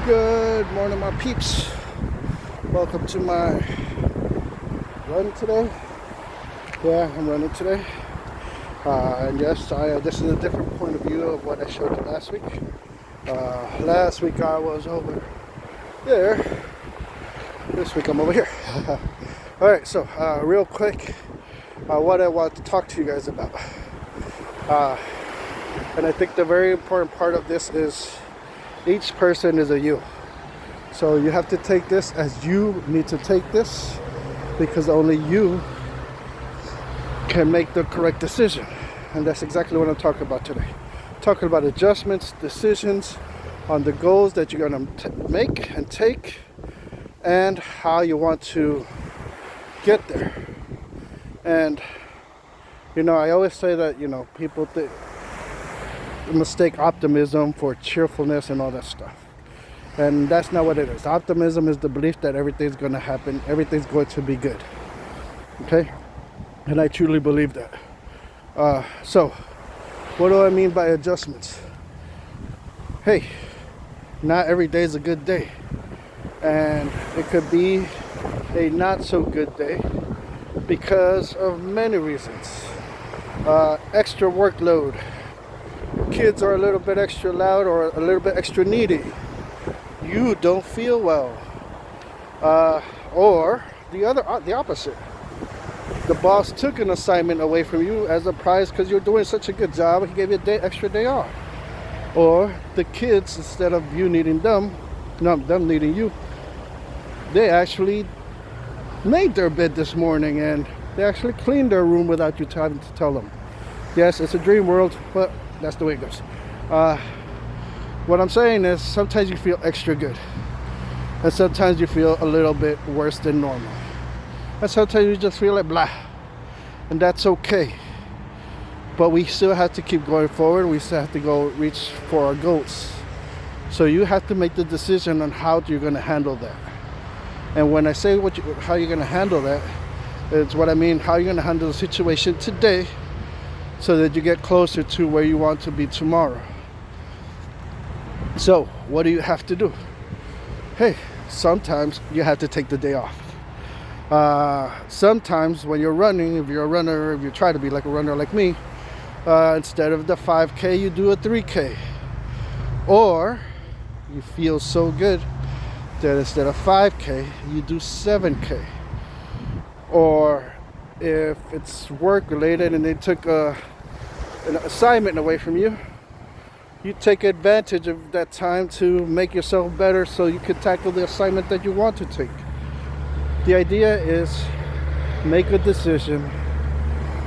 Good morning, my peeps. Welcome to my run today. Yeah, I'm running today. And yes, this is a different point of view of what I showed you last week. Last week I was over there. This week I'm over here. Alright, so real quick, what I want to talk to you guys about. And I think the very important part of this is each person is a you. So you have to take this as you need to take this, because only you can make the correct decision. And that's exactly what I'm talking about today. Talking about adjustments, decisions on the goals that you're going to make and take, and how you want to get there. And I always say that people mistake optimism for cheerfulness and all that stuff, and that's not what it is. Optimism is the belief that everything's going to happen, everything's going to be good. Okay, and I truly believe that. So what do I mean by adjustments? Hey, not every day is a good day, and it could be a not so good day because of many reasons. Extra workload, kids are a little bit extra loud or a little bit extra needy, you don't feel well, or the opposite. The boss took an assignment away from you as a prize because you're doing such a good job. He gave you an extra day off. Or the kids, instead of you needing them needing you, they actually made their bed this morning and they actually cleaned their room without you having to tell them. Yes, it's a dream world, but that's the way it goes. What I'm saying is sometimes you feel extra good, and sometimes you feel a little bit worse than normal, and sometimes you just feel like blah, and that's okay. But we still have to keep going forward. We still have to go reach for our goals. So you have to make the decision on how you're going to handle that. And when I say how you're going to handle that, it's what I mean, how you're going to handle the situation today so that you get closer to where you want to be tomorrow. So what do you have to do? Hey, sometimes you have to take the day off. Sometimes when you're running, if you're a runner, if you try to be like a runner like me, instead of the 5K, you do a 3K. Or you feel so good that instead of 5K, you do 7K. Or if it's work related and they took an assignment away from you, you take advantage of that time to make yourself better so you can tackle the assignment that you want to take. The idea is make a decision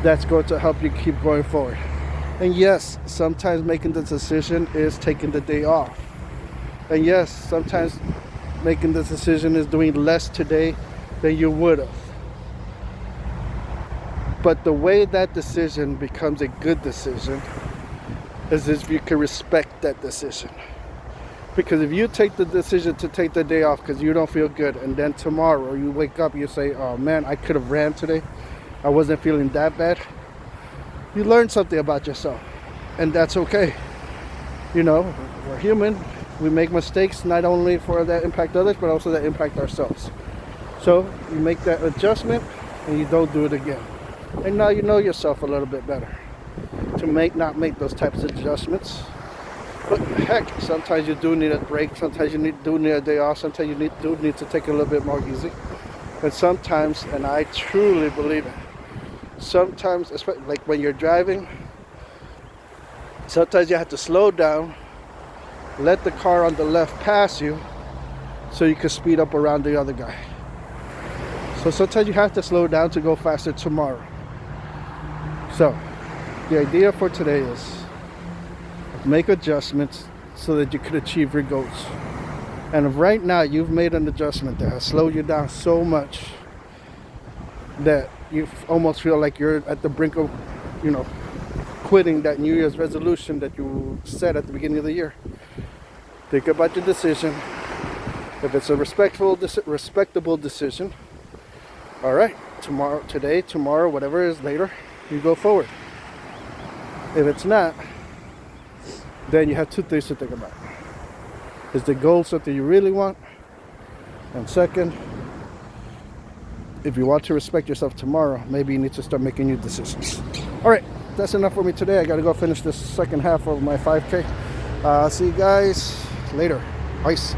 that's going to help you keep going forward. And yes, sometimes making the decision is taking the day off. And yes, sometimes making the decision is doing less today than you would have. But the way that decision becomes a good decision is if you can respect that decision. Because if you take the decision to take the day off because you don't feel good, and then tomorrow you wake up, you say, oh man, I could have ran today, I wasn't feeling that bad, you learn something about yourself, and that's okay. We're human, we make mistakes, not only for that impact others but also that impact ourselves. So you make that adjustment and you don't do it again, and now you know yourself a little bit better to not make those types of adjustments. But heck, sometimes you do need a break, sometimes you do need a day off, sometimes you do need to take it a little bit more easy. And sometimes, and I truly believe it, sometimes, especially like when you're driving, sometimes you have to slow down, let the car on the left pass you so you can speed up around the other guy. So sometimes you have to slow down to go faster tomorrow. So the idea for today is make adjustments so that you can achieve your goals. And if right now you've made an adjustment that has slowed you down so much that you almost feel like you're at the brink of, quitting that New Year's resolution that you set at the beginning of the year, think about your decision. If it's a respectable decision, all right, today, tomorrow, whatever it is later, you go forward. If it's not, then you have two things to think about. Is the goal something you really want? And second, if you want to respect yourself tomorrow, maybe you need to start making new decisions. All right, that's enough for me today. I got to go finish this second half of my 5K. See you guys later. Peace.